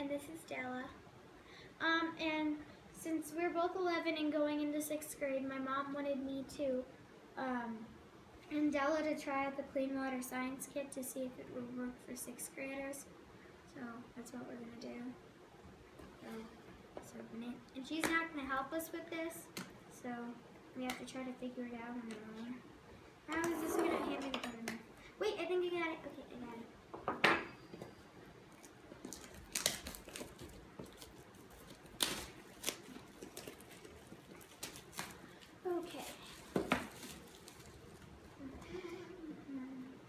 and this is Della. And since we're both 11 and going into 6th grade, my mom wanted me to, and Della to try out the Clean Water Science Kit to see if it would work for 6th graders. So that's what we're gonna do. So open it. And she's not gonna help us with this, so we have to try to figure it out on our own. How is this gonna hand me the butter knife? Wait, I think I got it. Okay, I got it. Okay.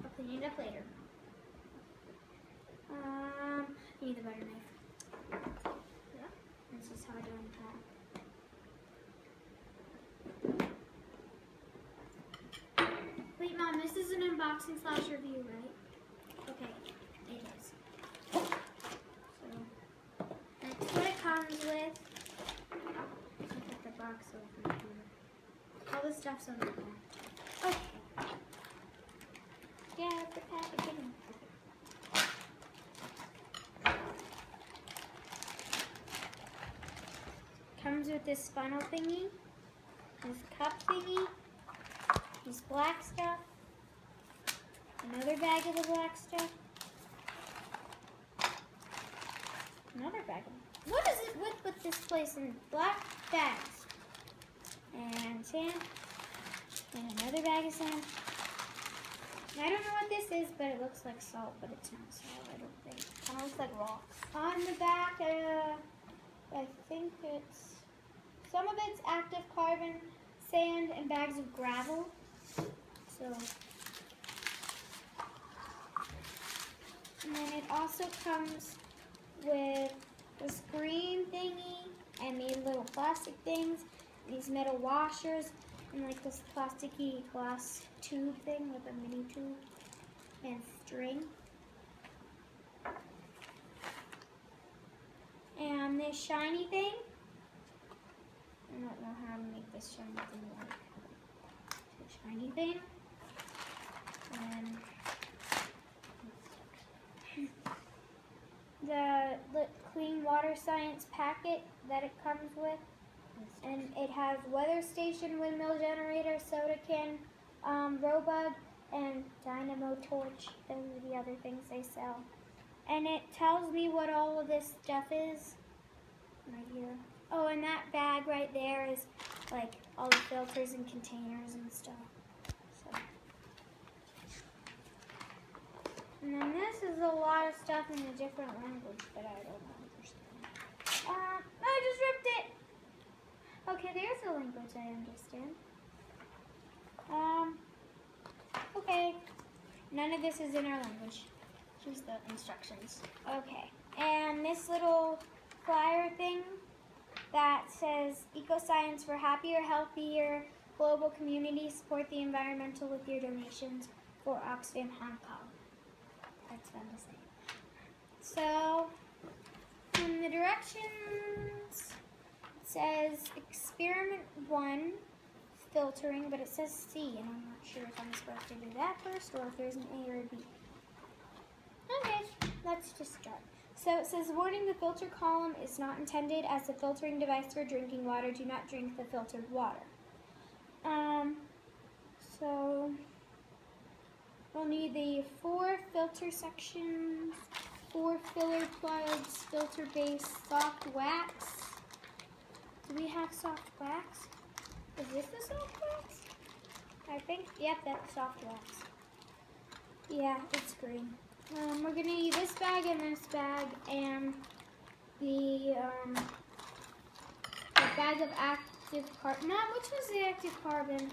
I'll clean it up later. I need the butter knife. Yeah. This is how I do it. Wait, Mom, this is an unboxing / review, right? Okay, it is. So, that's what it comes with. I'll put the box over here. All the stuff's on the back. Okay. Yeah, the packaging. Comes with this funnel thingy, this cup thingy, this black stuff, another bag of the black stuff, another bag of, what is it with this place in black bags? And sand, and another bag of sand. I don't know what this is, but it looks like salt, but it's not salt, I don't think. It kind of looks like rocks. On the back, I think it's, some of it's active carbon, sand, and bags of gravel. So, and then it also comes with this green thingy, and these little plastic things, these metal washers, and like this plasticky glass tube thing with a mini tube, and string. And this shiny thing, I don't know how to make this shiny thing work. It's a shiny thing. And the Clean Water Science packet that it comes with. And it has weather station, windmill generator, soda can, Robug, and dynamo torch. Those are the other things they sell. And it tells me what all of this stuff is. Right here. Oh, and that bag right there is like all the filters and containers and stuff. So. And then this is a lot of stuff in a different language that I don't understand. I just ripped it! Okay, there's a language I understand. Okay. None of this is in our language. Here's the instructions. Okay. And this little flyer thing that says Eco-Science for Happier, Healthier Global Community. Support the environmental with your donations for Oxfam Hong Kong. That's fun to say. So, in the directions, it says Experiment 1, filtering, but it says C, and I'm not sure if I'm supposed to do that first or if there's an A or a B. Okay, let's just start. So it says, warning, the filter column is not intended as a filtering device for drinking water. Do not drink the filtered water. So we'll need the 4 filter sections, 4 filler plugs, filter base, soft wax. Do we have soft wax? Is this the soft wax? I think, yep, that's soft wax. Yeah, it's green. We're going to need this bag and this bag and the bag of active carbon. No, which was the active carbon?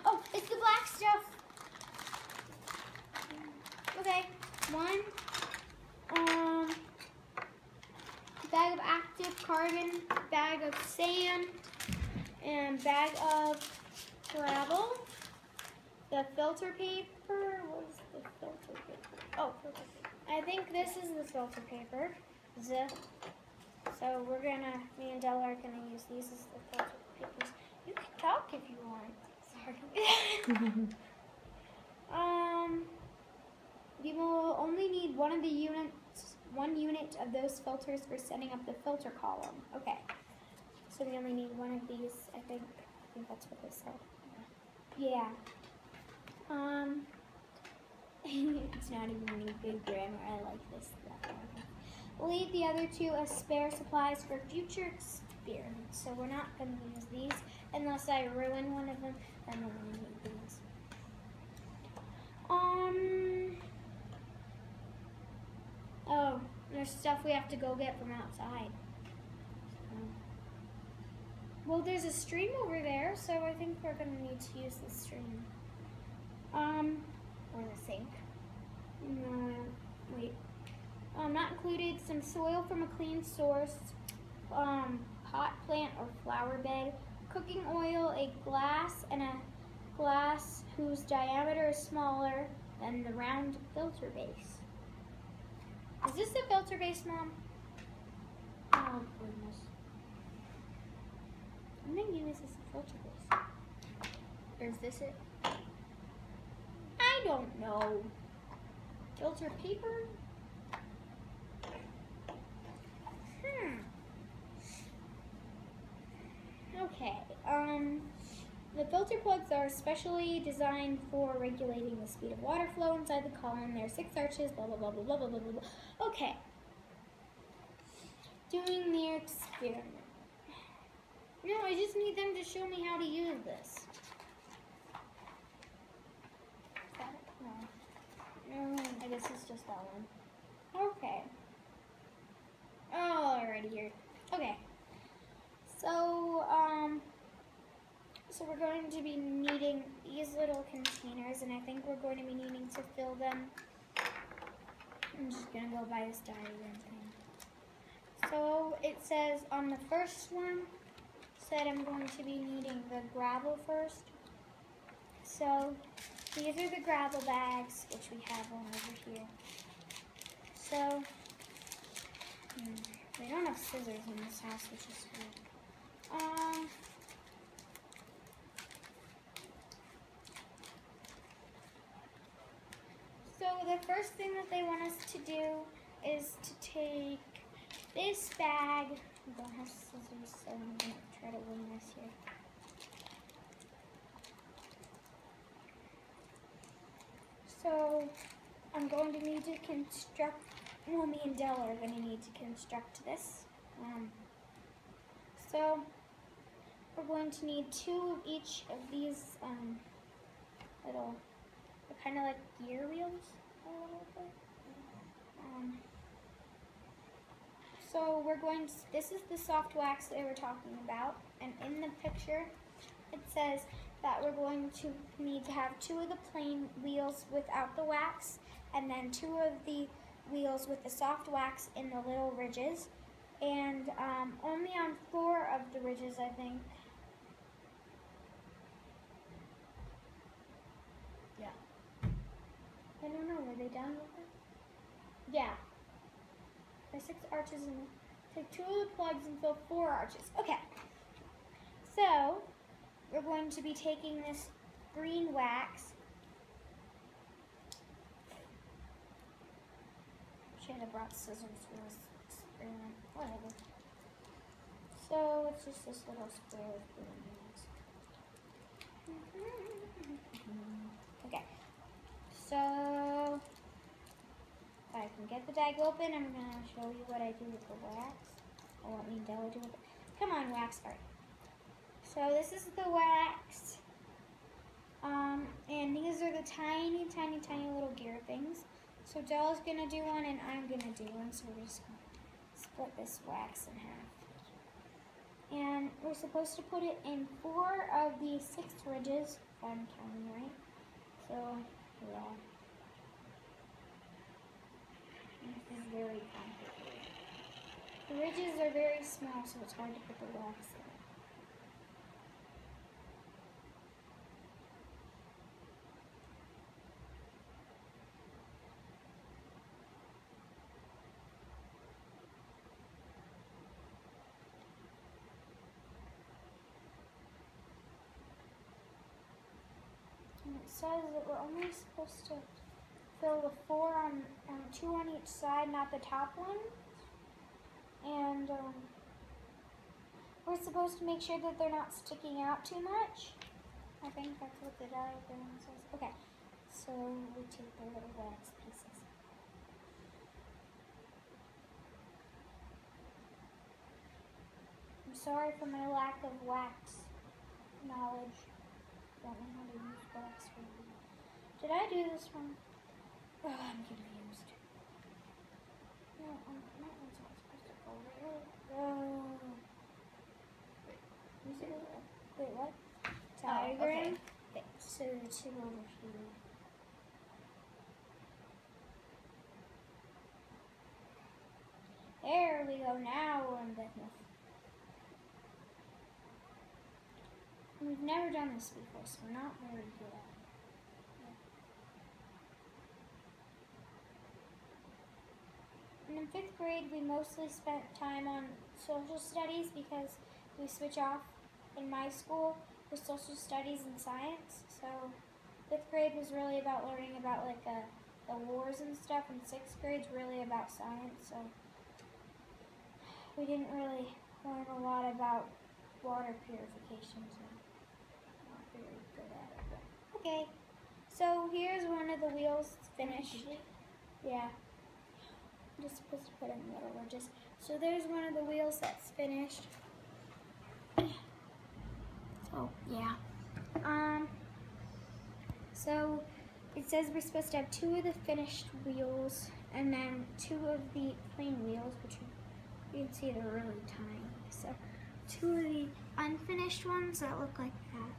Oh, it's the black stuff. Okay, 1 bag of active carbon, bag of sand, and bag of gravel. The filter paper, what is the filter paper? Oh, filter paper. I think this is the filter paper. So we're gonna, me and Della are gonna use these as the filter papers. You can talk if you want. Sorry. We will only need one unit of those filters for setting up the filter column. Okay. So we only need one of these, I think that's what they said. Yeah. It's not even any good grammar. I like this. We'll leave the other two as spare supplies for future experiments. So we're not going to use these unless I ruin one of them, then we're going to need these. Oh, there's stuff we have to go get from outside. Well, there's a stream over there, so I think we're going to need to use the stream. Or the sink. No, wait. Not included some soil from a clean source, pot plant or flower bed, cooking oil, a glass, and a glass whose diameter is smaller than the round filter base. Is this the filter base, Mom? Oh, goodness. I'm going to use this as a filter base. Or is this it? I don't know. Filter paper? Okay, the filter plugs are specially designed for regulating the speed of water flow inside the column. There are 6 arches, blah, blah, blah, blah, blah, blah, blah, blah. Okay. Doing the experiment. No, I just need them to show me how to use this. Is that it? No. I guess it's just that one. Okay. Oh, already here. Okay. So we're going to be needing these little containers, and I think we're going to be needing to fill them. I'm just going to go by this diagram thing. So it says on the first one, said I'm going to be needing the gravel first. So these are the gravel bags, which we have one over here. So we don't have scissors in this house, which is weird. So the first thing that they want us to do is to take this bag. I don't have scissors, so I'm going to try to wing this here. So I'm going to need to construct, well, me and Della are going to need to construct this. So we're going to need 2 of each of these little, kind of like gear wheels a little bit. So we're going to, this is the soft wax they were talking about, and in the picture it says that we're going to need to have 2 of the plain wheels without the wax, and then 2 of the wheels with the soft wax in the little ridges, and only on 4 of the ridges, I think. Yeah. I don't know, were they done with it? Yeah. There's 6 arches, and take 2 of the plugs and fill 4 arches. Okay. So we're going to be taking this green wax. Should have brought scissors for this experiment. Whatever. So it's just this little square with green wax. Okay. So if I can get the bag open, I'm going to show you what I do with the wax. Or what me and Della do with it. Come on, wax. All right. So this is the wax. And these are the tiny, tiny, tiny little gear things. So Della's going to do one and I'm going to do one. So we're just going to split this wax in half. And we're supposed to put it in 4 of the 6 ridges, if I'm counting right. So, yeah. This is very complicated. The ridges are very small, so it's hard to put the wax in. And it says that we're only supposed to fill the 4 on 2 on each side, not the top one. And we're supposed to make sure that they're not sticking out too much. I think that's what the diagram says. Okay, so we take the little wax pieces. I'm sorry for my lack of wax knowledge. Don't know how to use wax for you. Did I do this one? Oh, I'm confused. No, that one's not supposed to go there. Oh. Wait, what? Diagram. Okay. So the two over here. There we go. Now we're in business. We've never done this before, so we're not very good at it. And in 5th grade, we mostly spent time on social studies because we switch off in my school for social studies and science. So 5th grade was really about learning about like the wars and stuff, and 6th grade's really about science. So we didn't really learn a lot about water purification. So not very good at it. But okay, so here's one of the wheels finished. Yeah. I'm just supposed to put it in the middle just so there's one of the wheels that's finished. So yeah. So it says we're supposed to have 2 of the finished wheels and then 2 of the plain wheels, which you can see they're really tiny. So 2 of the unfinished ones that look like that.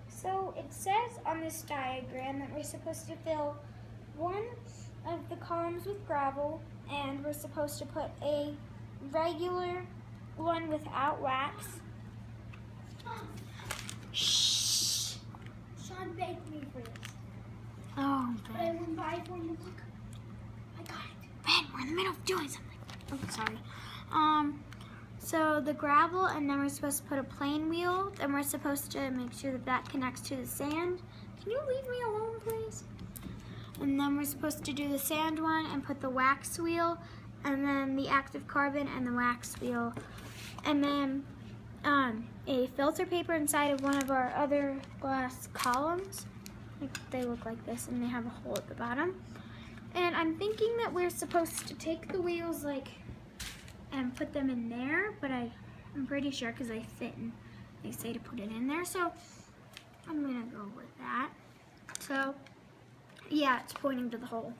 So it says on this diagram that we're supposed to fill 1 of the columns with gravel, and we're supposed to put a regular one without wax. Shh! Sean begged me for this. Oh, Ben. But I wouldn't buy it for you. Look, I got it. Ben, we're in the middle of doing something. Oh, sorry. So the gravel, and then we're supposed to put a plain wheel. Then we're supposed to make sure that that connects to the sand. Can you leave me alone, please? And then we're supposed to do the sand one and put the wax wheel, and then the active carbon and the wax wheel. And then a filter paper inside of one of our other glass columns. They look like this, and they have a hole at the bottom. And I'm thinking that we're supposed to take the wheels and put them in there, but I'm pretty sure because they fit and they say to put it in there, so I'm gonna go with that. So yeah, it's pointing to the hole.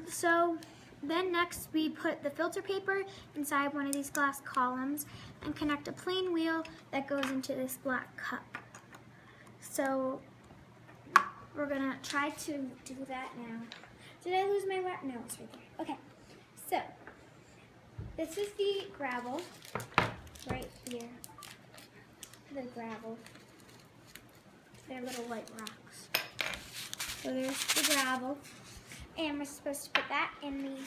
So then next we put the filter paper inside one of these glass columns and connect a plain wheel that goes into this black cup. So we're gonna try to do that now. Did I lose my wax? No, it's right there. Okay, so this is the gravel, right here. The gravel. They're little white rocks. So there's the gravel. And we're supposed to put that in the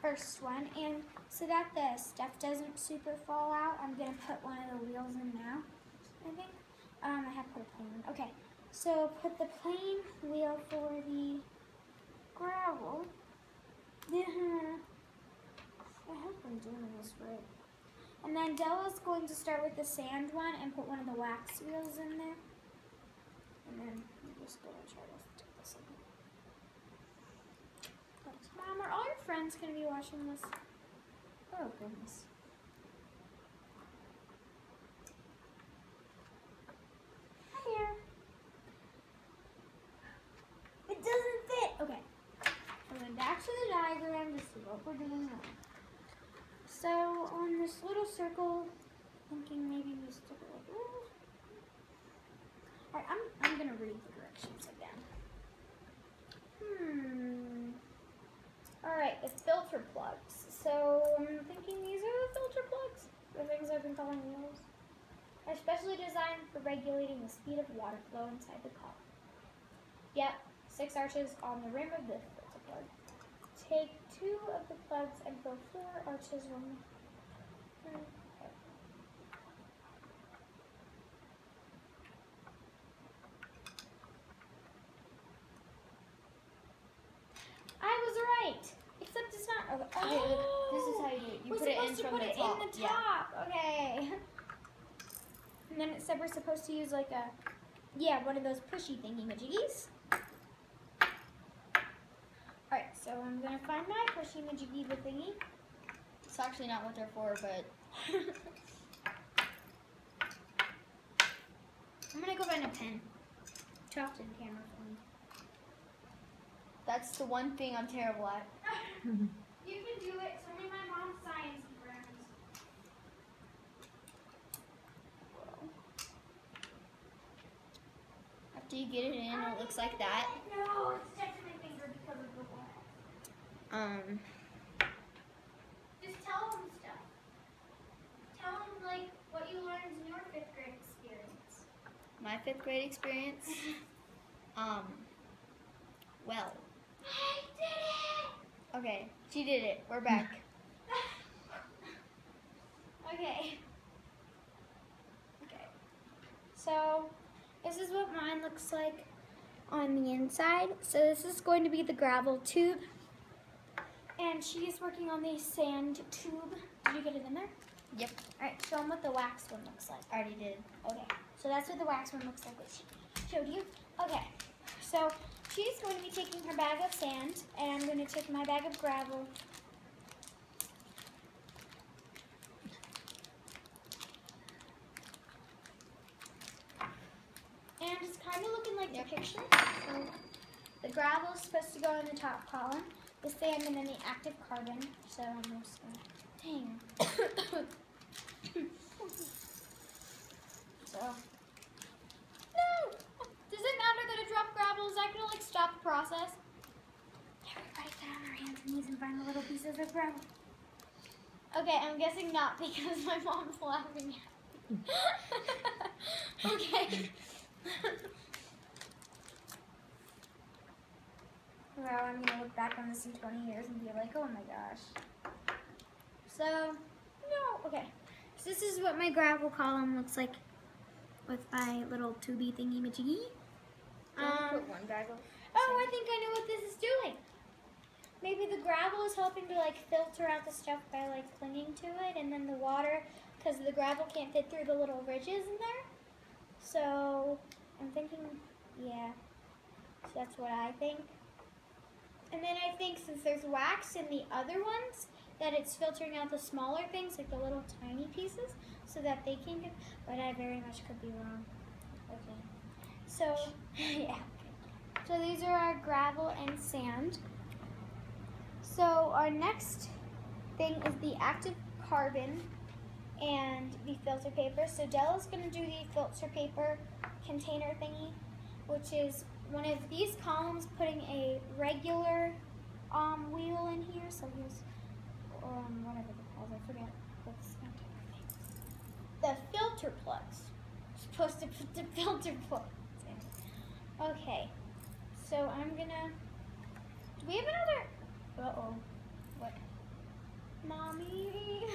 first one. And so that the stuff doesn't super fall out, I'm going to put one of the wheels in now, I think. I have to put a plain one. Okay, so put the plain wheel for the gravel. I hope I'm doing this right. And then Della's going to start with the sand one and put one of the wax wheels in there. And then I'm just going to try to stick this in. Mom, are all your friends going to be watching this? Oh, goodness. Hi there. It doesn't fit. Okay. We're going back to the diagram to see what we're doing now. So on this little circle, thinking maybe we stick it like this. Alright, I'm gonna read the directions again. Alright, it's filter plugs. So I'm thinking these are the filter plugs, the things I've been calling wheels. Are specially designed for regulating the speed of water flow inside the column. Yep, 6 arches on the rim of the filter plug. Take 2 of the plugs and fill 4 arches one. I was right, except it's not. Okay, This is how you do it. You we're put it in supposed to from put the it top. in the top. Okay. And then it said we're supposed to use like one of those pushy thingy majiggies. Alright, so I'm gonna find my pushy majiggy thingy. It's actually not what they're for, but I'm gonna go find a pen. Chopped in camera for me. that's the one thing I'm terrible at. You can do it. It's only my mom's science friends. After you get it in, it looks like that. No, it's touching my finger because of the wax. Just tell them stuff. Tell them like what you learned in your 5th grade experience. My 5th grade experience. Well. I did it! Okay, she did it. We're back. Okay. Okay. So, this is what mine looks like on the inside. So this is going to be the gravel tube. And she's working on the sand tube. Did you get it in there? Yep, Alright, show them what the wax one looks like. I already did. Okay, so that's what the wax one looks like, what she showed you. Okay, so she's going to be taking her bag of sand, and I'm going to take my bag of gravel. And it's kind of looking like the picture. So the gravel is supposed to go in the top column, the sand, and then the active carbon. So I'm just going to, dang. So, no! Does it matter that I dropped gravel? Is that going to like stop the process? Everybody get on their hands and knees and find the little pieces of gravel. Okay, I'm guessing not because my mom's laughing at me. Okay. Well, I'm going to look back on this in 20 years and be like, oh my gosh. So, no, okay. So this is what my gravel column looks like with my little tubey thingy majiggy. Put one bag of. Oh, I think I know what this is doing. Maybe the gravel is helping to like filter out the stuff by like clinging to it, and then the water, because the gravel can't fit through the little ridges in there. So I'm thinking, yeah, so that's what I think. And then I think since there's wax in the other ones, that it's filtering out the smaller things, like the little tiny pieces, so that they can get, but I very much could be wrong. Okay. So, yeah. So these are our gravel and sand. So our next thing is the active carbon and the filter paper. So Della's going to do the filter paper container thingy, which is one of these columns putting a regular wheel in here. So here's whatever they're called, I forget what's the filter plugs. Supposed to put the filter plugs in. Okay, so I'm gonna. Do we have another? Uh-oh. What? Mommy.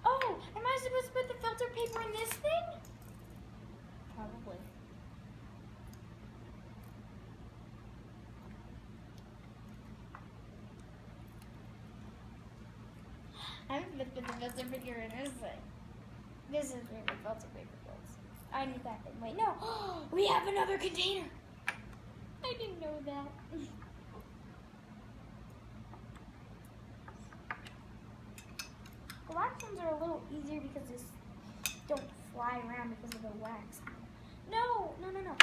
Oh, am I supposed to put the filter paper in this thing? Probably. I'm gonna put the filter paper in this thing. This is where the filter paper goes. I need that thing. Wait, no. We have another container. I didn't know that. The wax ones are a little easier because they don't fly around because of the wax. No, no, no, no.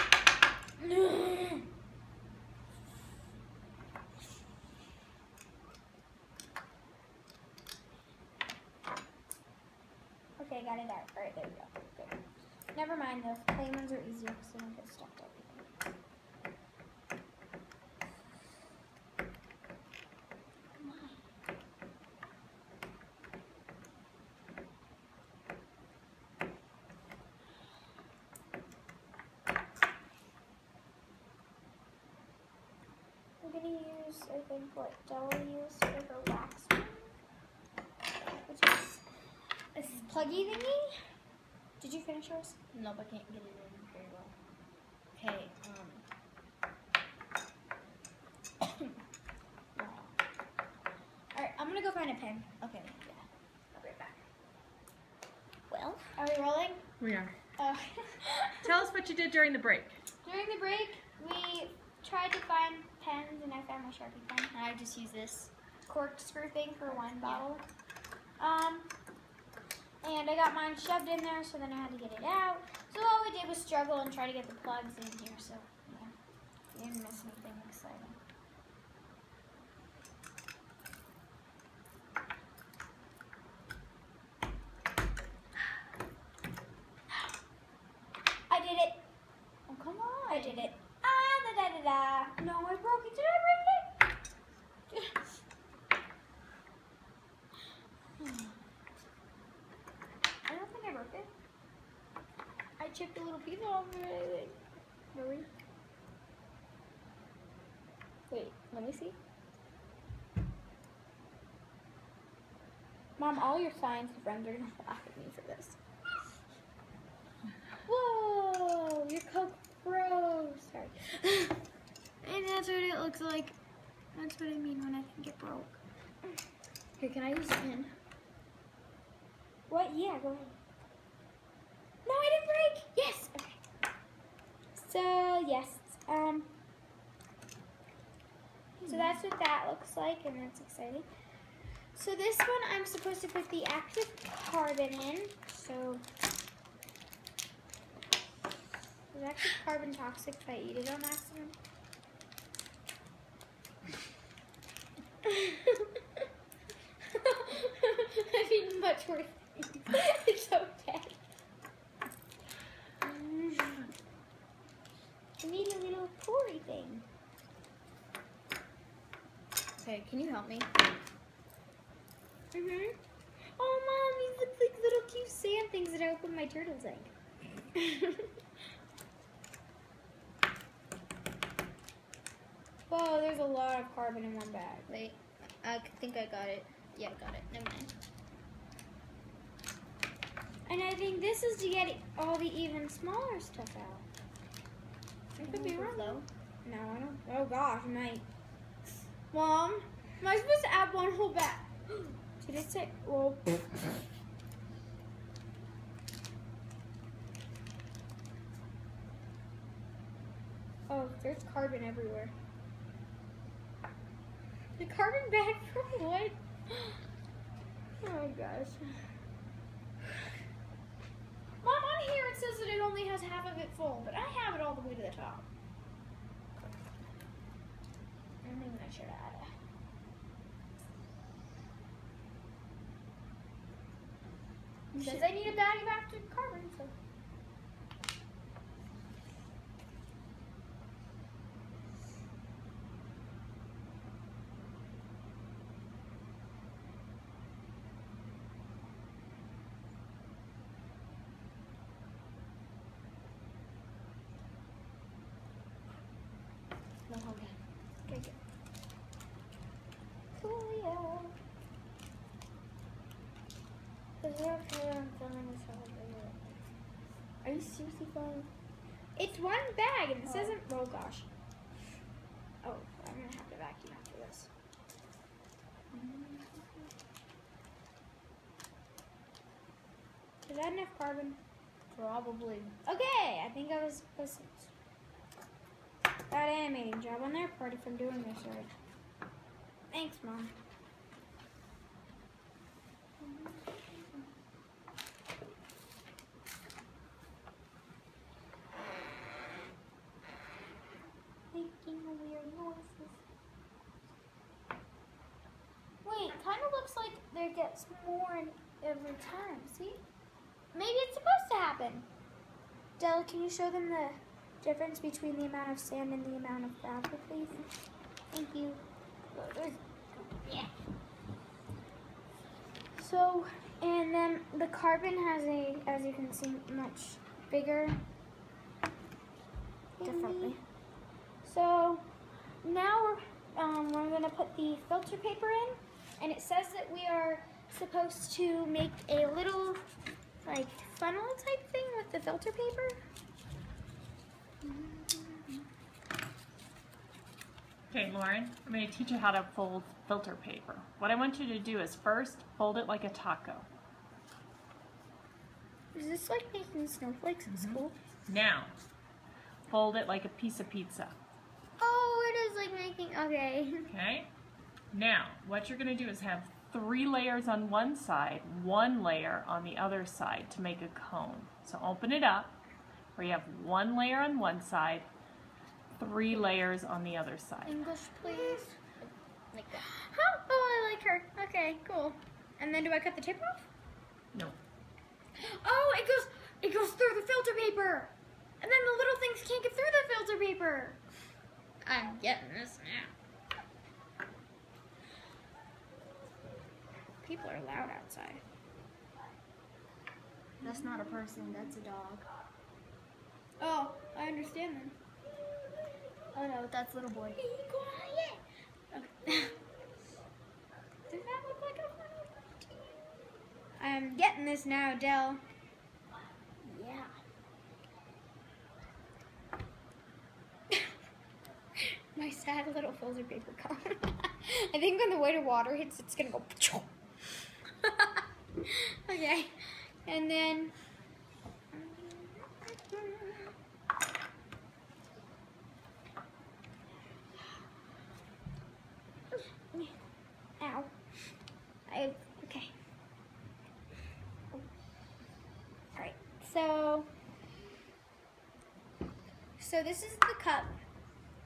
Okay, got it out. All right, there we go. Good. Never mind, the plain ones are easier because they don't get stuck to everything. Come on. I'm gonna use use, I think, what Della used for her wax one, which is a pluggy thingy. Did you finish yours? No, but I can't get it in very well. Okay, Alright, I'm gonna go find a pen. okay. I'll be right back. Well, Are we rolling? We are. Uh, Tell us what you did during the break. During the break, we tried to find pens, and I found my Sharpie pen. I just use this. Corkscrew thing for wine bottle. And I got mine shoved in there, so then I had to get it out. So all we did was struggle and try to get the plugs in here, so yeah, we didn't miss anything exciting. I did it. Oh, come on. I did it. Ah, da da da da. No, I broke it. Did I break it? I don't think I broke it. I chipped a little piece off of it, I think. Really? Wait, let me see. Mom, all your science friends are gonna laugh at me for this. Whoa, your Coke froze. Sorry. And that's what it looks like. That's what I mean when I think it broke. Here, can I use a pen? What? Yeah, go ahead. No, I didn't break. Yes. Okay. So yes. So that's what that looks like, and that's exciting. So this one, I'm supposed to put the active carbon in. So is active carbon toxic if I eat it on accident? I've eaten much worse things. It's okay. I need a little poury thing. Okay, can you help me? Oh, Mom, these look like little cute sand things that I would put in my turtle's egg. Whoa, there's a lot of carbon in one bag. Wait, I think I got it. Yeah, I got it. Never mind. And I think this is to get all the even smaller stuff out. I could be wrong. Though. No, I don't. Oh gosh, I might. Mom, am I supposed to add one whole bag? Did it say? Well. Oh, there's carbon everywhere. The carbon bag for what? Oh my gosh. Mom, on here it says that it only has half of it full, but I have it all the way to the top. I don't think I should add it. It says I need a bag of active carbon, so. No, okay. Okay, good. Coolio. Are you seriously fine? It's one bag and it says oh gosh. Oh, I'm gonna have to vacuum after this. Is that enough carbon? Probably. Okay, I think I was supposed to. That animating job on their part if I'm doing this right. Thanks, Mom. Making weird noises. Wait, kind of looks like there gets more in every time. See? Maybe it's supposed to happen. Della, can you show them the difference between the amount of sand and the amount of gravel, please? Thank you. Yeah. So, and then the carbon has a, as you can see, much bigger. Definitely. So now we're gonna put the filter paper in, and it says that we are supposed to make a little like funnel type thing with the filter paper. Okay, Lauren, I'm going to teach you how to fold filter paper. What I want you to do is first fold it like a taco. Is this like making snowflakes in school? Now, fold it like a piece of pizza. Oh, it is like making, okay. Okay? Now, what you're going to do is have 3 layers on one side, 1 layer on the other side to make a cone. So open it up, where you have 1 layer on one side, 3 layers on the other side. English, please. Like that. Oh, I like her. Okay, cool. And then do I cut the tip off? No. Oh, it goes through the filter paper. And then the little things can't get through the filter paper. I'm getting this now. People are loud outside. That's not a person, that's a dog. Oh, I understand then. Oh no, that's little boy. Be quiet. Okay. Does that look like a funnel to you? I'm getting this now, Dell. Yeah. My sad little filter paper cone. I think when the weight of water hits, it's gonna go. Okay, and then. Ow. Okay. Alright, so this is the cup,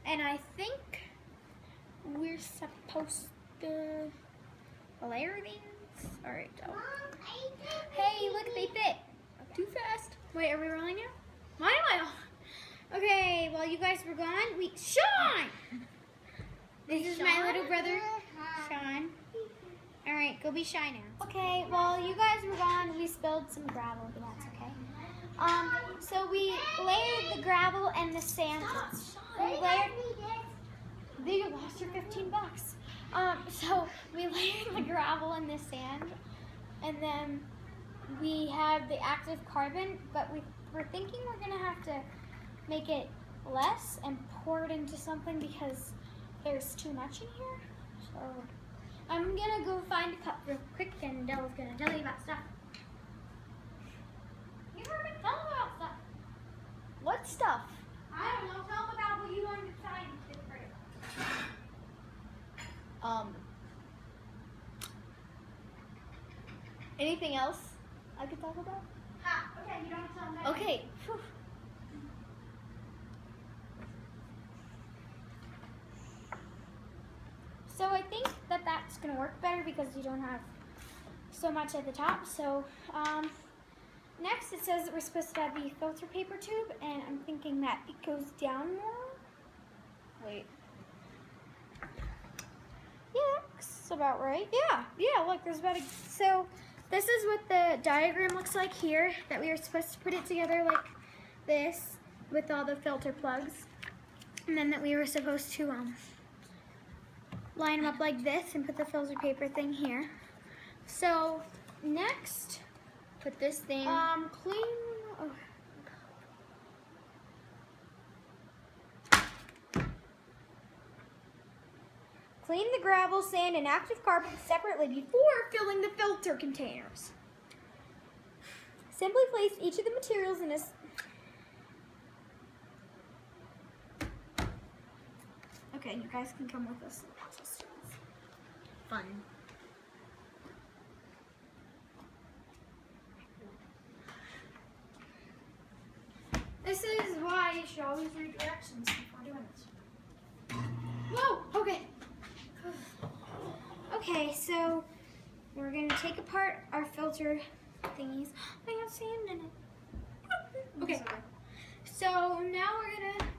and I think we're supposed to layer these. Alright, hey, look, they fit. Too fast. Wait, are we rolling now? Why am I on? Okay, while you guys were gone, Sean! This is my little brother, Sean. Alright, go be shy now. Okay, while you guys were gone, we spilled some gravel, but that's okay. So we layered the gravel and the sand. You lost your $15. So we layered the gravel and the sand, and then we have the active carbon, but we're thinking we're gonna have to make it less and pour it into something because there's too much in here. So I'm gonna go find a cup real quick, and Della's gonna tell you about stuff. You heard me tell them about stuff. What stuff? I don't know. Tell them about what you learned in science fifth grade. Anything else I could talk about? Okay, you don't have to tell them that. Okay. Whew. So I think that that's gonna work better because you don't have so much at the top. So next it says that we're supposed to have the filter paper tube, and I'm thinking that it goes down more. Wait. Yeah, that's about right. Yeah, look, there's about a, so this is what the diagram looks like here, that we were supposed to put it together like this with all the filter plugs, and then that we were supposed to line them up like this and put the filter paper thing here. So next, Put this thing. clean. Oh. Clean the gravel, sand, and active carbon separately before filling the filter containers. Simply place each of the materials in a... Okay, you guys can come with us. Fun. This is why you should always read directions before doing this. Whoa, okay. Okay, so we're gonna take apart our filter thingies. I have sand in it. Okay, so now we're gonna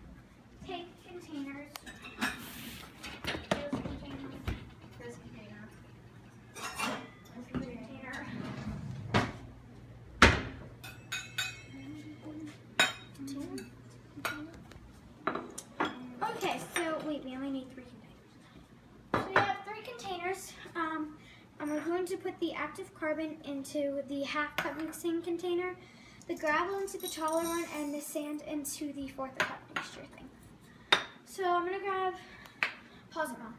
take containers. There's a container. There's a container. There's a container. Okay, so wait, we only need 3 containers. active carbon into the half cup mixing container, the gravel into the taller one, and the sand into the fourth cup mixture thing. So I'm gonna grab, pause it, Mom.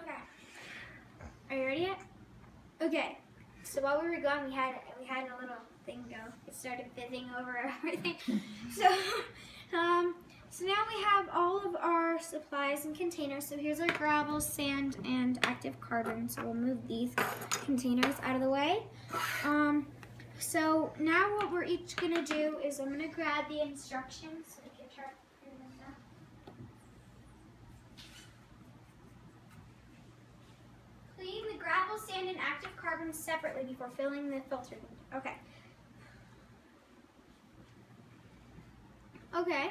Okay. Are you ready yet? Okay. So while we were gone, we had a little thing go. It started fizzing over everything. So now we have all of our supplies and containers. So here's our gravel, sand, and active carbon. So we'll move these containers out of the way. So now what we're each gonna do is I'm gonna grab the instructions. So we can try doing this now. Clean the gravel, sand, and active carbon separately before filling the filter. Okay. Okay.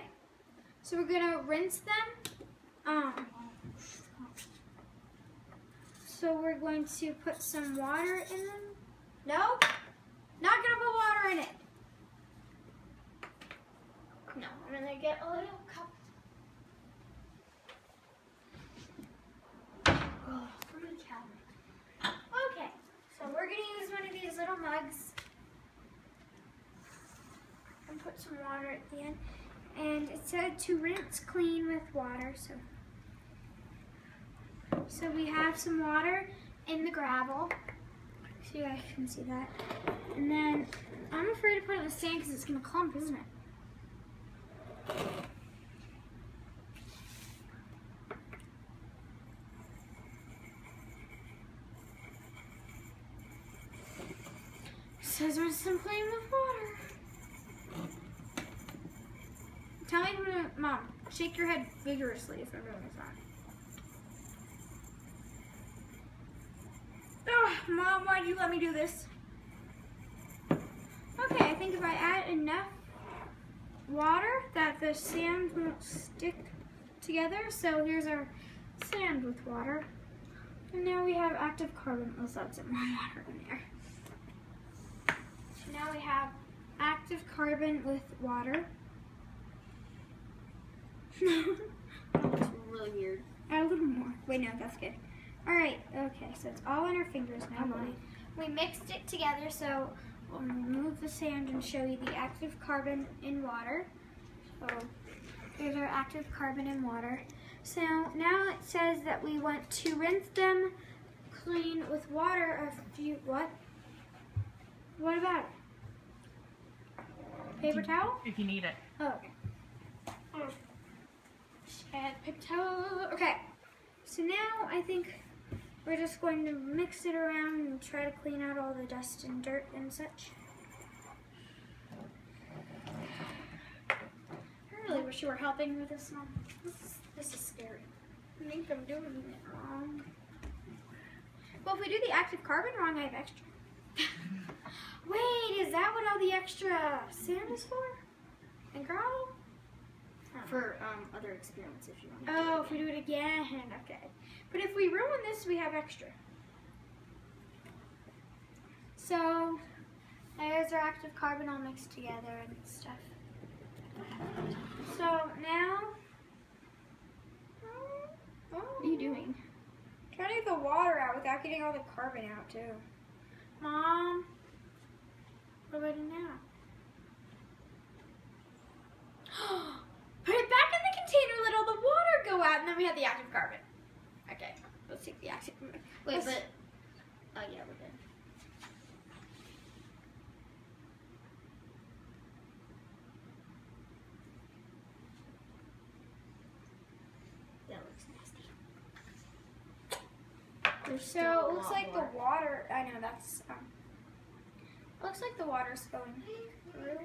So we're gonna rinse them. So we're going to put some water in them. No, not gonna put water in it. No, I'm gonna get a little cup. Oh, from the cabinet. Okay, so we're gonna use one of these little mugs and put some water at the end. And it said to rinse clean with water, so we have some water in the gravel, so you guys can see that. And then I'm afraid to put it in the sand because it's gonna clump, isn't it? It says rinse them clean with water. Tell me when to, Mom, shake your head vigorously if I'm doing this wrong. Oh, Mom, why'd you let me do this? Okay, I think if I add enough water that the sand won't stick together. So here's our sand with water. And now we have active carbon. Let's add some more water in there. So now we have active carbon with water. That's really weird. Add a little more. Wait, no, that's good. All right, okay, so it's all on our fingers now. We mixed it together, so we'll remove the sand and show you the active carbon in water. So here's our active carbon in water. So now it says that we want to rinse them clean with water a few, what? What about it? Paper towel? If you need it. Oh, okay. And paper towel. Okay, so now I think we're just going to mix it around and try to clean out all the dust and dirt and such. I really wish you were helping with this, Mom. This is scary. I think I'm doing it wrong. Well, if we do the active carbon wrong, I have extra. Wait, is that what all the extra sand is for? And gravel? For other experiments, if you want to. Oh, if we do it again, okay. But if we ruin this, we have extra. So, there's our active carbon all mixed together and stuff. So now, What are you doing? trying to get the water out without getting all the carbon out too. Mom, what do I do now? Put it back in the container, let all the water go out, and then we have the active carbon. Okay, let's take the active carbon. Wait, but oh yeah, we're good. That looks nasty. There's So still it a looks lot like more. the water. I know that's. Looks like the water's going through.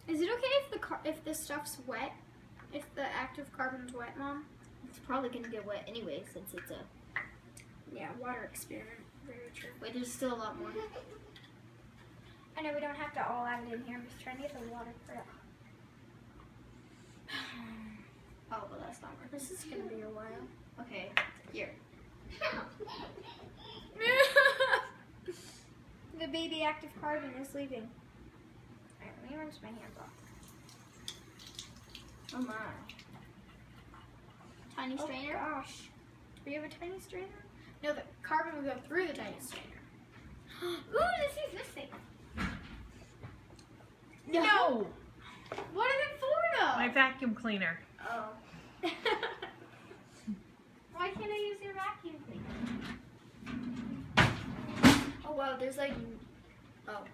Is it okay if the stuff's wet? If the active carbon's wet, Mom? It's probably gonna get wet anyway since it's a. Yeah, water experiment. Very true. Wait, there's still a lot more. I know we don't have to all add it in here. I'm just trying to get the water for it. Oh, well, that's not working. This is gonna be a while. Okay, here. The baby active carbon is leaving. Alright, let me rinse my hands off. Oh my. Tiny Oh strainer. gosh. Do we have a tiny strainer? No, the carbon will go through the tiny strainer. Ooh, let's use this thing. No! What is it for though? My vacuum cleaner. Oh. Why can't I use your vacuum cleaner? Oh wow, there's like, oh.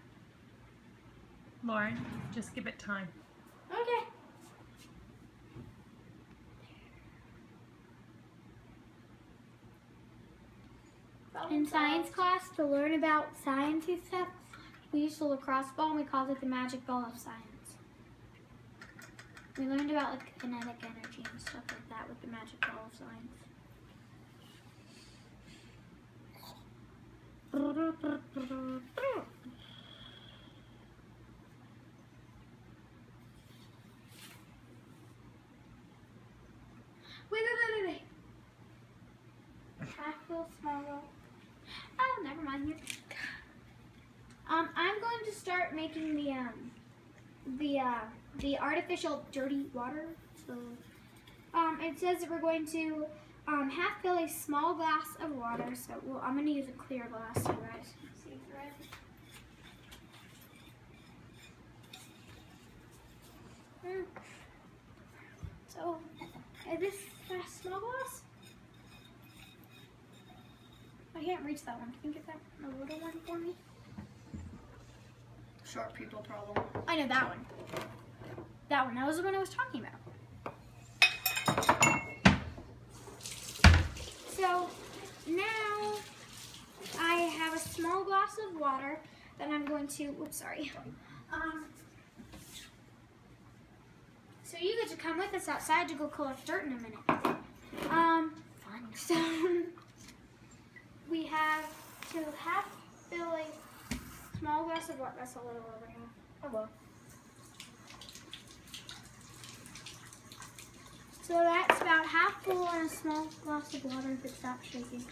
Lauren, just give it time. Okay. In science class, to learn about sciencey stuff, we used a lacrosse ball and we called it the magic ball of science. We learned about like kinetic energy and stuff like that with the magic ball of science. Wait. I feel small. Oh, never mind. I'm going to start making the artificial dirty water. So, it says that we're going to half fill a small glass of water. So, I'm going to use a clear glass so you guys can see through it. So, this small glass. I can't reach that one. Can you get that a little one for me? Short people problem. I know that one. That one. That was the one I was talking about. So now I have a small glass of water that I'm going to. Oops, sorry. So you get to come with us outside to go collect dirt in a minute. Fun. So we have to half fill a small glass of water. That's a little over here. Oh well. So that's about half full in a small glass of water if it stops shaking.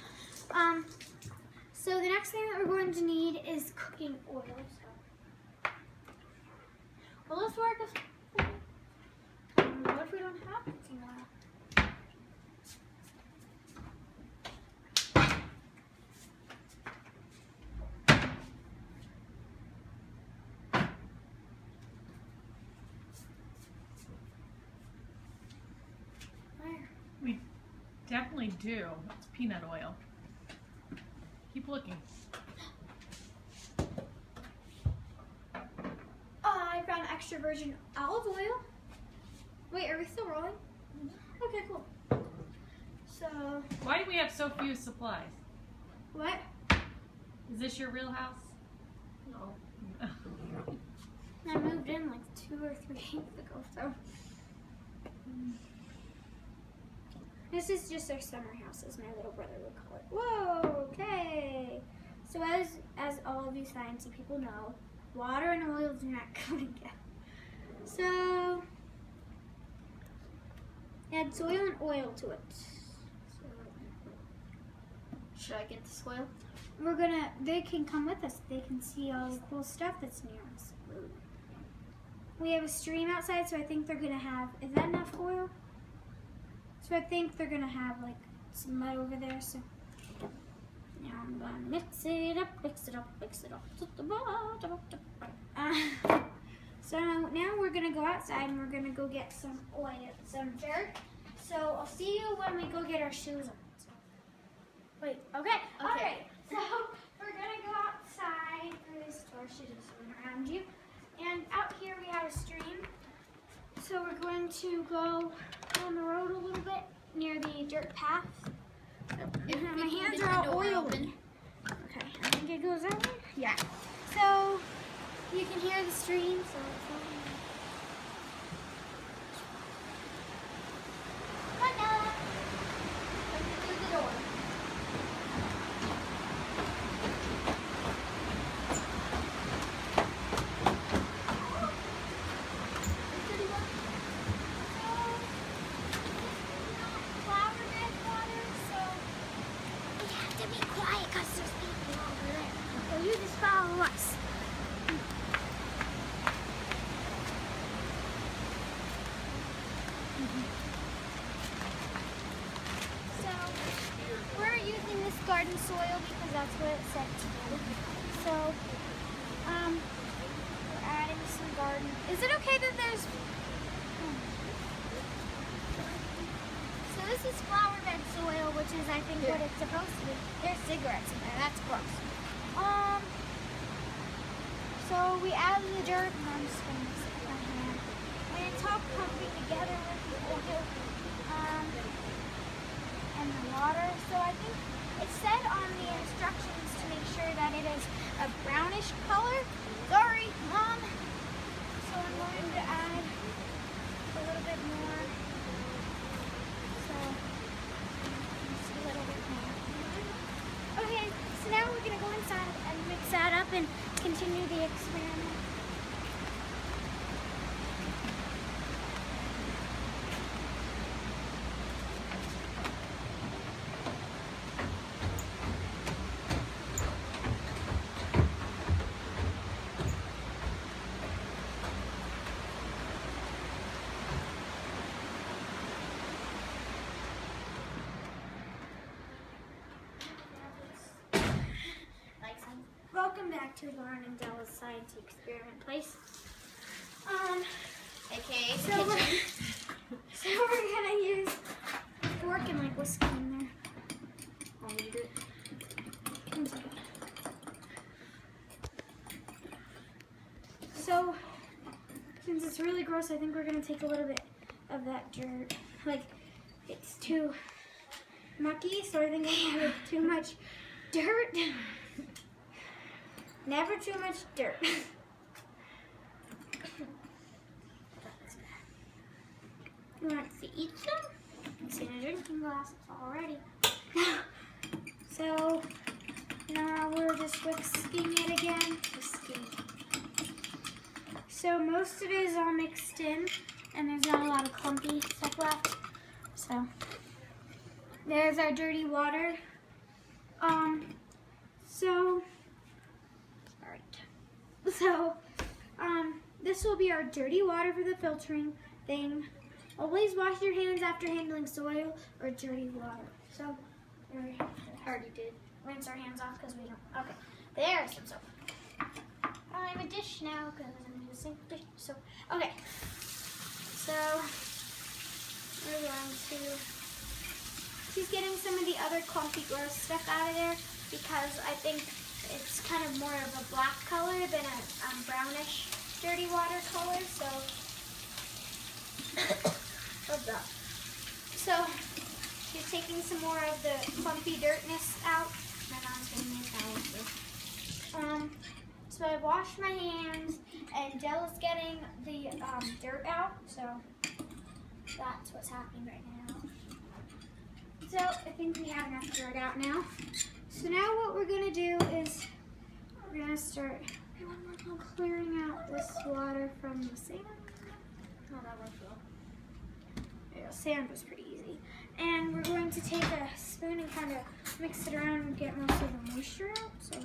So the next thing that we're going to need is cooking oil. So, will this work? What if we don't have cooking oil? We definitely do. It's peanut oil. Keep looking. I found extra virgin olive oil. Wait, are we still rolling? Okay, cool. So, Why do we have so few supplies? what? Is this your real house? No. I moved in like 2 or 3 weeks ago, so. This is just our summer house, as my little brother would call it. Whoa, okay. So as all of you sciencey people know, water and oil do not go together. So, add soil and oil to it. So, Should I get the soil? they can come with us. They can see all the cool stuff that's near us. We have a stream outside, so I think they're gonna have, is that enough oil? So I think they're gonna have like some mud over there, so now I'm gonna mix it up to the bottom. So now we're gonna go outside and we're gonna go get some oil, some dirt. So I'll see you when we go get our shoes on. So, wait, okay. Alright, so we're gonna go outside for this door should just swim around you. And out here we have a stream. So we're going to go on the road a little bit near the dirt path. My hands are all oily. Okay, I think it goes that way. Yeah. So you can hear the stream. So it's all follow us. So garden soil because that's what it said to do. So, we're adding some garden. Is it okay that there's... So this is flower bed soil, which is, I think, what it's supposed to be. There's cigarettes in there. That's gross. So we added the dirt, and I'm just going to mix it with my hand. And it's all clumping together with the oil and the water. So I think it said on the instructions to make sure that it is a brownish color. Sorry, Mom. So I'm going to add a little bit more. So just a little bit more. Okay, so now we're going to go inside and mix that up and continue the experiment. Welcome back to Lauren and Della's Science Experiment Place. AKA So we're gonna use a fork and like whisk it in there. I'll eat it. So since it's really gross, I think we're gonna take a little bit of that dirt. Like it's too mucky, so I think I added too much dirt. Never too much dirt. You want to eat some? It's in a drinking glass already. So now we're just whisking it again. So most of it is all mixed in, and there's not a lot of clumpy stuff left. So there's our dirty water. This will be our dirty water for the filtering thing. Always wash your hands after handling soil or dirty water. So, we already did rinse our hands off because we don't. Okay, there's some soap. I have a dish now because I'm using dish soap. Okay, so we're going to. She's getting some of the other clumpy, gross stuff out of there because I think it's kind of more of a black color than a brownish dirty water color. So, what's that? So, she's taking some more of the clumpy dirtness out. My mom's going to make that one too. So I washed my hands, and Della's getting the dirt out. So that's what's happening right now. So I think we have enough dirt out now. So now what we're gonna do is we're gonna start clearing out this water from the sand. Oh, that worked well. Yeah, sand was pretty easy. And we're going to take a spoon and kind of mix it around and get most of the moisture out. So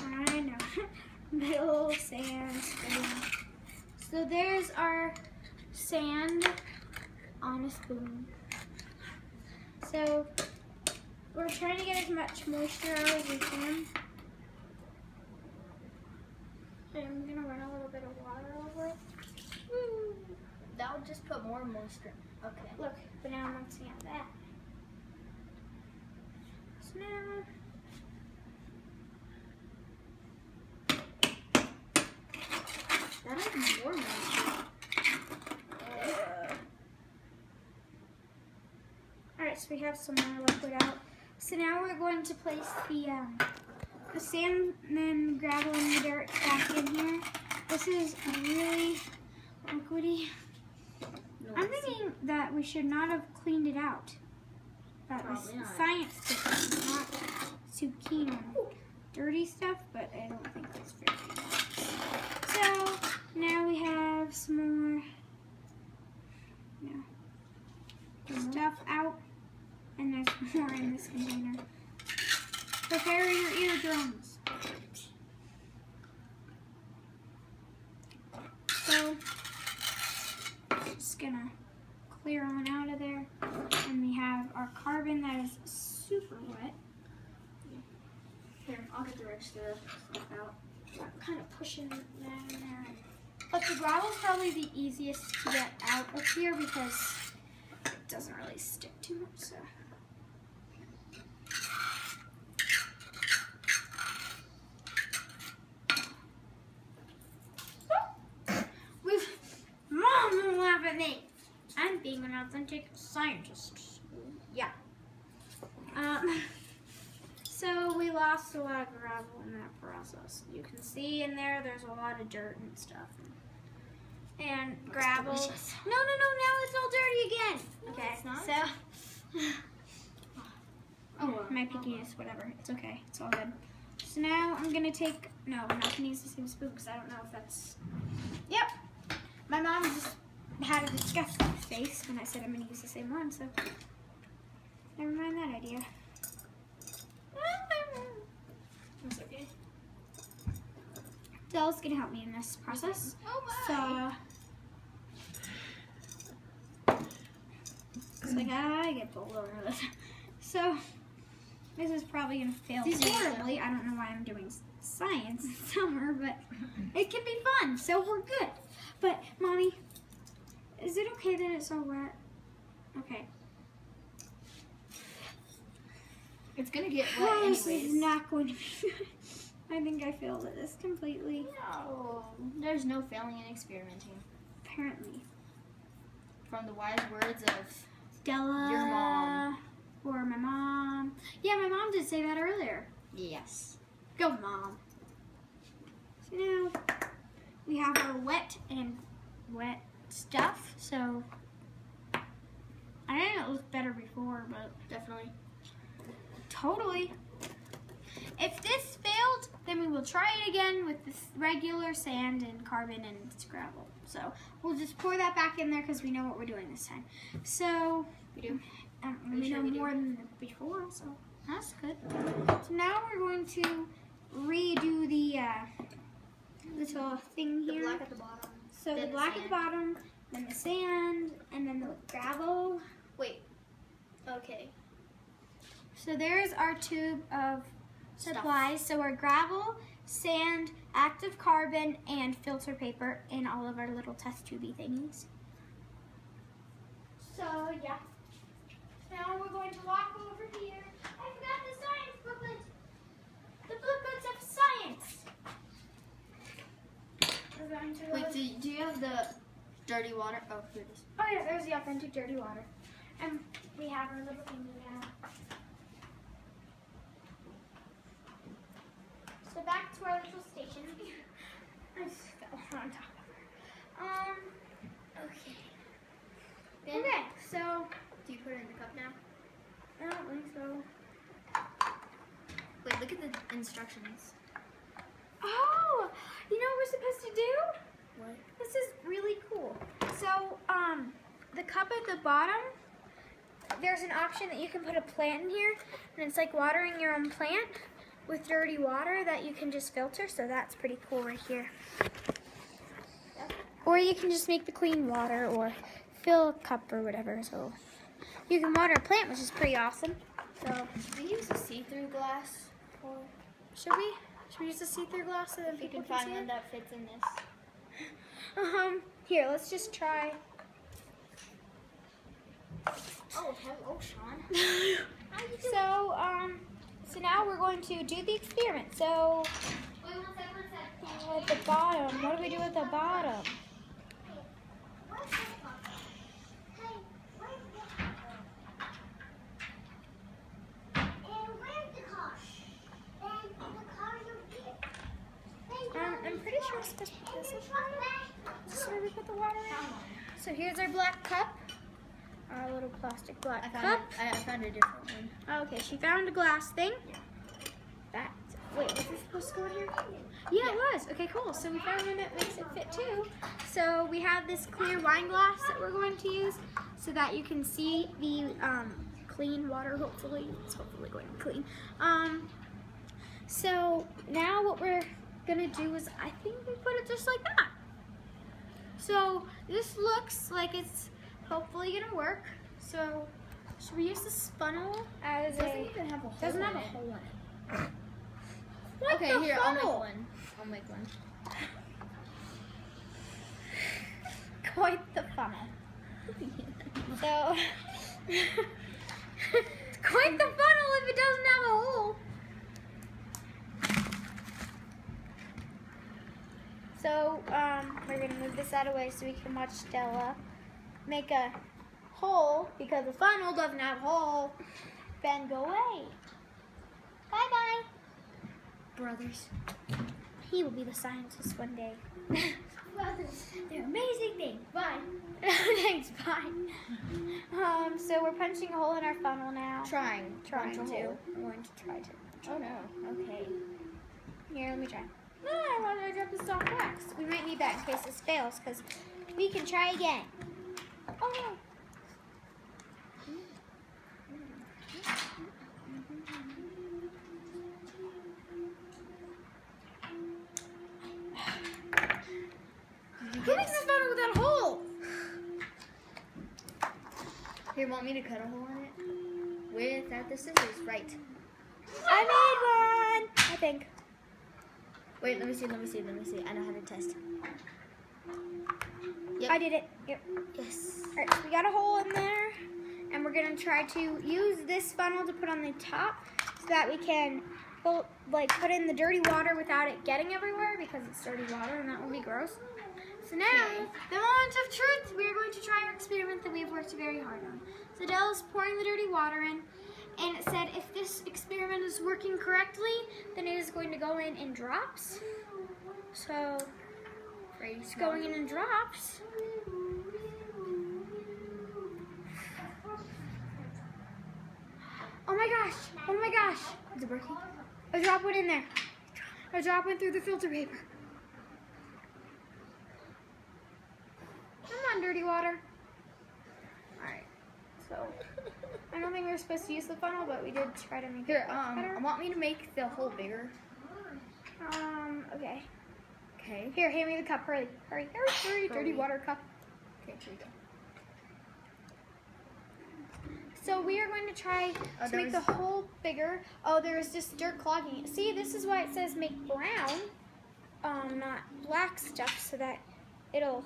I know, little sand spoon. So there's our sand on a spoon. So we're trying to get as much moisture out as we can. I'm gonna run a little bit of water over it. That would just put more moisture. Okay. Look, but now I'm mixing out that. So now That has more moisture. Alright, so we have some more liquid out. So now we're going to place the sand and then gravel and the dirt back in here. This is really liquidy. I'm thinking that we should not have cleaned it out. That was Probably not. science difference. I'm not too keen on dirty stuff, but I don't think that's very good. So now we have some more stuff out, and there's more in this container. Prepare your eardrums. So just gonna clear on falling out of there. And we have our carbon that is super wet. Here, I'll get the rest of the stuff out. I'm kind of pushing that in there. But the gravel's probably the easiest to get out of here because it doesn't really stick too much. So. Mom, don't laugh at me. I'm being an authentic scientist. Yeah. So we lost a lot of gravel in that process. You can see in there, there's a lot of dirt and stuff. And gravel. Delicious. No, now it's all dirty again. No, Okay, it's not. so. Oh, well. My pickiness, whatever. It's okay. It's all good. So now I'm gonna take. No, I'm not gonna use the same spoon because I don't know if that's. Yep. My mom just had a disgusting face when I said I'm gonna use the same one, so never mind that idea. That's okay. Dell's gonna help me in this process. Oh my! So like I get pulled over this. So this is probably gonna fail These are horribly. I don't know why I'm doing science in summer, but it can be fun, so we're good. But Mommy, is it okay that it's all wet? Okay. It's gonna get wet Oh, anyways. this is not going to be good. I think I failed at this completely. No, there's no failing in experimenting. Apparently. From the wise words of Della. Your mom. Or my mom. Yeah, my mom did say that earlier. yes. Go, Mom. So now we have our wet stuff. So I didn't it looked better before, but Definitely. totally. If this failed, then we will try it again with this regular sand and carbon and gravel. So we'll just pour that back in there because we know what we're doing this time. So We do. we sure know we do? more than before, so that's good. So now we're going to redo the little thing The here. black at the bottom. So the then the black at the sand. bottom, then the sand, and then the gravel. Wait. Okay. So there's our tube of Stuff. supplies. So our gravel, sand, active carbon, and filter paper in all of our little test tubey thingies. So yeah. Now we're going to walk over here. I forgot the science booklet. The booklets of science. We're going to Wait, do you have the dirty water? Oh, here it is. Oh yeah, there's the authentic dirty water. And we have our little thingy now. So back to our little station. I just fell on top of her. Okay. Then, Okay, so do you put it in the cup now? I don't think so. Wait, look at the instructions. Oh, you know what we're supposed to do? What? This is really cool. So, the cup at the bottom, there's an option that you can put a plant in here, and it's like watering your own plant with dirty water that you can just filter, so that's pretty cool right here. Or you can just make the clean water or fill a cup or whatever, so you can water a plant, which is pretty awesome. So, Should we use a see-through glass? Or should we? Should we use a see-through glass so that if we people can can find see one it? that fits in this. Here, let's just try. Oh, hello, Sean. So, so now we're going to do the experiment. So, Wait, one sec. at the bottom, what do we do at the bottom? I'm pretty sure it's supposed to put this in. Is this where we put the water in? So here's our black cup. Our little plastic black I cup. found a different one. Okay, she found a glass thing. That, wait, was this supposed to go in here? Yeah, it was. Okay, cool. So we found one that makes it fit too. So we have this clear wine glass that we're going to use so that you can see the clean water, hopefully. It's hopefully going to be clean. So now what we're going to do is, I think we put it just like that. So this looks like it's hopefully gonna work. So, should we use this funnel as It a... even have a hole doesn't have in a it. hole in it. Like Okay, the here, funnel. I'll make one. Quite the funnel. So, It's quite the funnel if it doesn't have a hole. so we're gonna move this out of the way so we can watch Stella make a hole because the funnel doesn't have a hole. Ben, go away. Bye bye. Brothers. He will be the scientist one day. Brothers. They're amazing things. Bye. Thanks, bye. So we're punching a hole in our funnel now. Trying to. to. I'm going to try to. Oh no. Okay. Here, let me try. No, I want to drop the soft wax. We might need that in case this fails, because we can try again. Oh no. Who makes this funnel without a hole? Here, want me to cut a hole in it? Without the scissors, right. I made one, I think. Wait, let me see. I know how to test. Yep. I did it. Yep. Yes. All right, so we got a hole in there, and we're gonna try to use this funnel to put on the top so that we can put in the dirty water without it getting everywhere because it's dirty water and that would be gross. So now, the moment of truth, we're going to try our experiment that we've worked very hard on. So Dell's pouring the dirty water in, and it said if this experiment is working correctly, then it is going to go in drops. So it's going in drops. Oh my gosh! Oh my gosh! Is it working? A drop went in there. A drop went through the filter paper. Come on, dirty water. Alright. So, I don't think we were supposed to use the funnel, but we did try to make Here, it better. want me to make the hole bigger? Okay. Okay. Here, hand me the cup. Hurry. Dirty Hurry. water cup. Okay, here we go. So we are going to try to make the hole bigger. Oh, there is just dirt clogging it. See, this is why it says make brown, not black stuff, so that it'll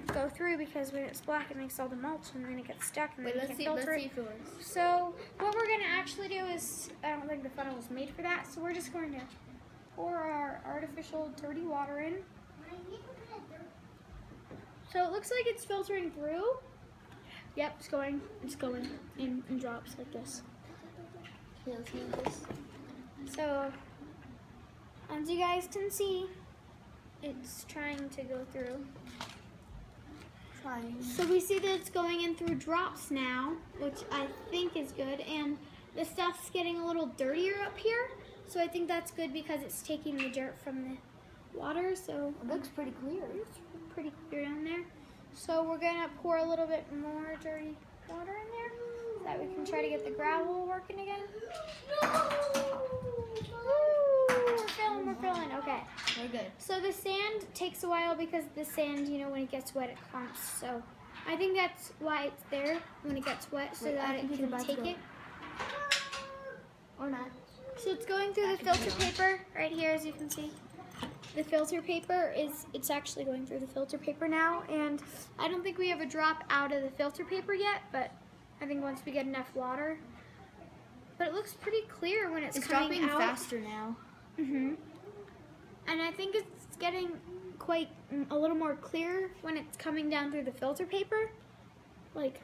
go through, because when it's black it makes all the mulch and then it gets stuck and Wait, then you let's can't filter see it. if it works. So what we're gonna actually do is, I don't think the funnel was made for that, so we're just going to pour our artificial dirty water in. So it looks like it's filtering through. Yep, it's going in drops like this. Okay, let's move this. So, as you guys can see, it's trying to go through. Trying. So we see that it's going in through drops now, which I think is good, and the stuff's getting a little dirtier up here, so I think that's good because it's taking the dirt from the water, so It looks pretty clear. it's pretty clear down there. So we're gonna pour a little bit more dirty water in there so that we can try to get the gravel working again. Woo! We're filling, okay. We're good. So the sand takes a while because the sand, you know, when it gets wet, it clumps. So I think that's why it's there when it gets wet, so Wait, I that think it it's can about to take go. it. Or not. So it's going through the filter paper right here, as you can see. The filter paper it's actually going through the filter paper now, and I don't think we have a drop out of the filter paper yet, but I think once we get enough water. But it looks pretty clear when it's coming dropping out. faster now. And I think it's getting quite a little more clear when it's coming down through the filter paper. Like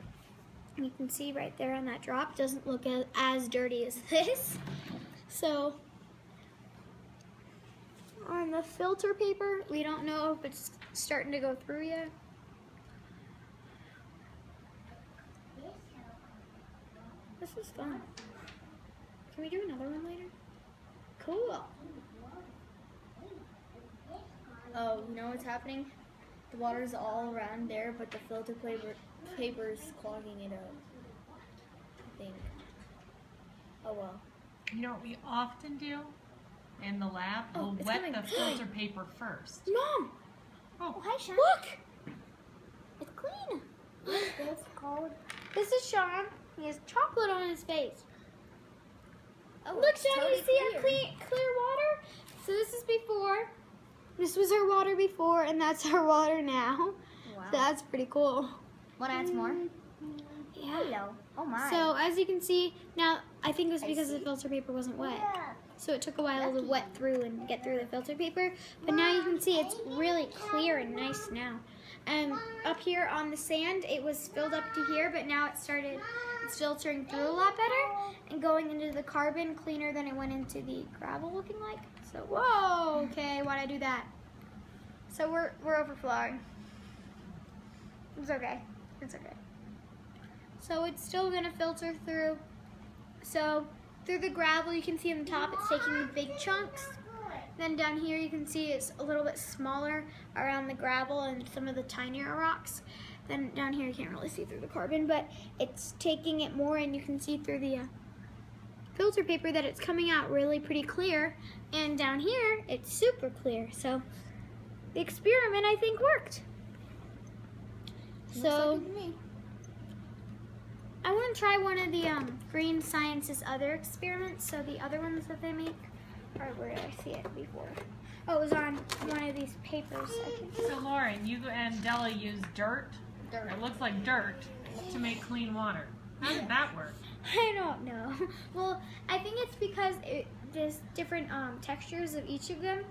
you can see right there on that drop, doesn't look as dirty as this. So on the filter paper, we don't know if it's starting to go through yet. This is fun. Can we do another one later? Cool. Oh, you know what's happening? The water's all around there, but the filter paper's clogging it up. I think. Oh well. You know what we often do in the lab? Oh, We'll it's wet coming. the filter paper first. Mom! Oh, Hi, Sean. Look! It's clean. What's this called? This is Sean. He has chocolate on his face. Oh, Look, it's Sean, totally you see our clear water? So this is before. This was our water before, and that's our water now. Wow. So that's pretty cool. Want to add some more? Yeah. Hello. Oh my. So as you can see, now I think it was I because the see. filter paper wasn't wet. Yeah. So it took a while to Lucky. wet through and get through the filter paper. But now you can see it's really clear and nice now. And up here on the sand, it was filled up to here, but now it's filtering through a lot better and going into the carbon cleaner than it went into the gravel looking like. So, whoa, okay, why'd I do that? So we're overflowing. It's okay, it's okay. So it's still gonna filter through. So through the gravel, you can see on the top, it's taking the big chunks. Then down here, you can see it's a little bit smaller around the gravel and some of the tinier rocks. Then down here, you can't really see through the carbon, but it's taking it more, and you can see through the filter paper that it's coming out really pretty clear. And down here, it's super clear. So the experiment, I think, worked. So I want to try one of the Green Science's other experiments. So the other ones that they make, or where did I see it before? Oh, it was on one of these papers, I think. So Lauren, you and Della used dirt. It looks like dirt to make clean water. How did that work? I don't know. Well, I think it's because there's different textures of each of them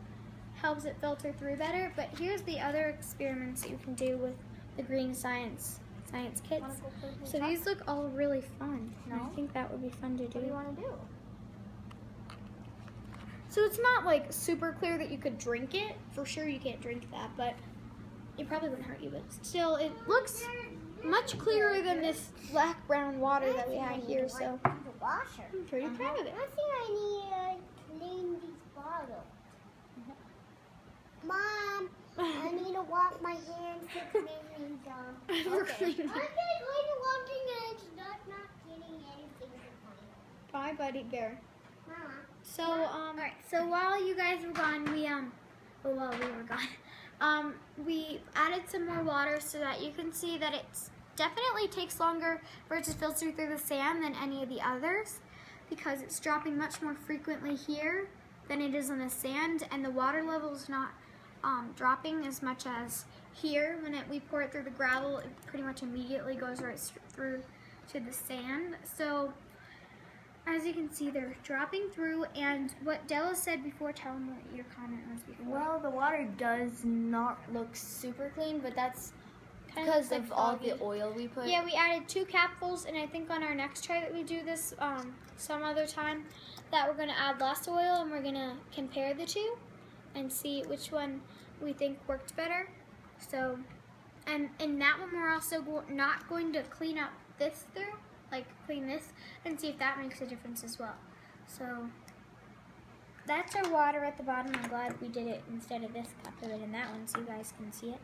helps it filter through better. But here's the other experiments that you can do with the Green Science kits. So these look all really fun. No? I think that would be fun to do. What do you want to do? So it's not like super clear that you could drink it. For sure you can't drink that, but it probably wouldn't hurt you. But still, it looks much clearer than this black-brown water that we had here. So I'm pretty proud of it. I think I need to clean these bottles. Mom, I need to wash my hands to clean them. We're I'm cleaning. just going to walking and it's not getting anything to Bye, Buddy Bear. Mama. So, alright, so while you guys were gone, we added some more water so that you can see that it's definitely takes longer for it to filter through the sand than any of the others because it's dropping much more frequently here than it is on the sand, and the water level is not dropping as much as here. When we pour it through the gravel, it pretty much immediately goes right through to the sand. So as you can see, they're dropping through, and what Della said before, tell them what your comment was before. Well, the water does not look super clean, but that's Kinda because looks of like all foggy. the oil we put. Yeah, we added 2 capfuls, and I think on our next try that we do this some other time, that we're going to add less oil, and we're going to compare the two and see which one we think worked better. So, and in that one, we're also not going to clean up this through, like clean this, and see if that makes a difference as well. So that's our water at the bottom. I'm glad we did it instead of this cup of it in that one so you guys can see it.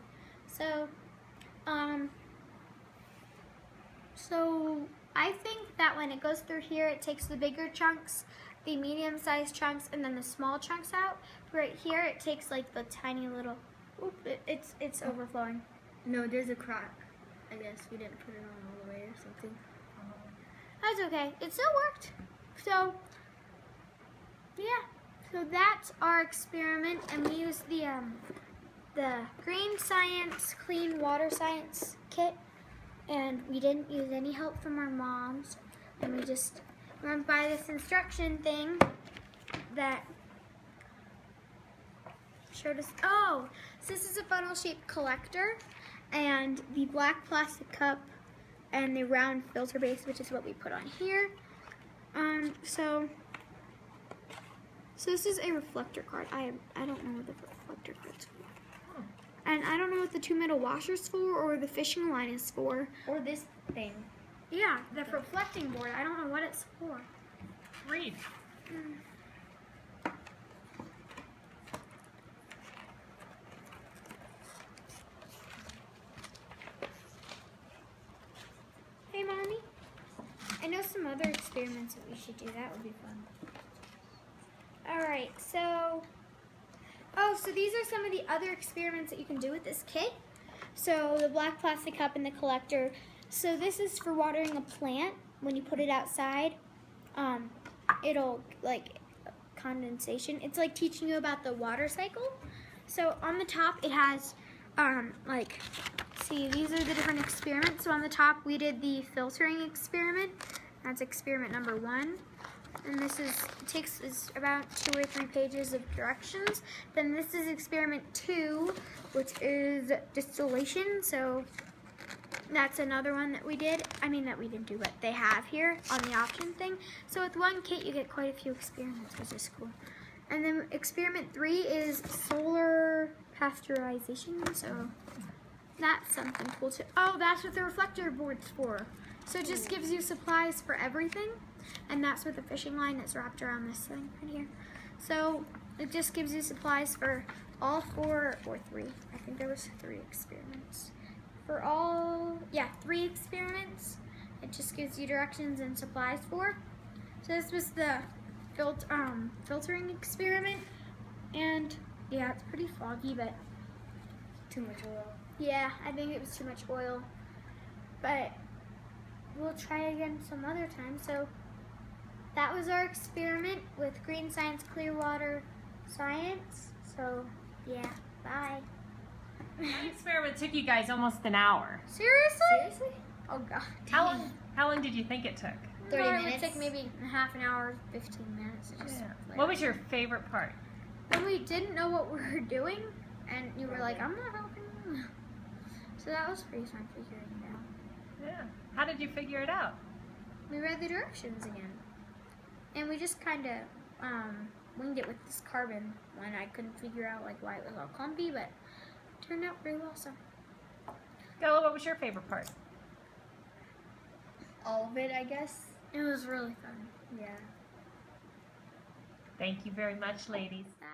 So I think that when it goes through here, it takes the bigger chunks, the medium-sized chunks, and then the small chunks out. Right here, it takes like the tiny little, it's overflowing. No, there's a crack. I guess we didn't put it on all the way or something. That's okay. It still worked. So, yeah. So that's our experiment, and we used the Green Science Clean Water Science kit, and we didn't use any help from our moms, and we just went by this instruction thing that showed us. Oh, so this is a funnel-shaped collector, and the black plastic cup and the round filter base, which is what we put on here. So this is a reflector card. I don't know what the reflector card's for. And I don't know what the 2 metal washer's for or the fishing line is for. Or this thing. Yeah, the reflecting board. I don't know what it's for. Read. Hey, Mommy. I know some other experiments that we should do. That would be fun. Alright, so these are some of the other experiments that you can do with this kit. So the black plastic cup and the collector. So this is for watering a plant. When you put it outside, it'll like condensation. It's like teaching you about the water cycle. So on the top it has see, these are the different experiments. So on the top we did the filtering experiment. That's experiment number 1. And this is about 2 or 3 pages of directions. Then this is experiment 2, which is distillation. So that's another one that we did. I mean that we didn't do, but they have here on the option thing. So with one kit you get quite a few experiments, which is cool. And then experiment 3 is solar pasteurization. So that's something cool too. Oh, that's what the reflector board's for. So it just gives you supplies for everything. And that's with the fishing line that's wrapped around this thing right here. So it just gives you supplies for all 4 or 3. I think there was 3 experiments. For all, yeah, 3 experiments. It just gives you directions and supplies for. So this was the filtering experiment. And yeah, it's pretty foggy, but Too much oil. yeah, I think it was too much oil. But we'll try again some other time. So that was our experiment with Green Science Clearwater Science. So yeah, bye. That experiment took you guys almost an hour. Seriously? Oh god. How long did you think it took? 30 It minutes. would take maybe half an hour, 15 minutes. To just play. What was your favorite part? When we didn't know what we were doing, and you were like, I'm not helping you. So that was pretty fun figuring it out. Yeah. How did you figure it out? We read the directions again. And we just kind of winged it with this carbon when I couldn't figure out like why it was all clumpy, but it turned out pretty well. So Stella, what was your favorite part? All of it, I guess. it was really fun. Yeah. Thank you very much, ladies. Bye.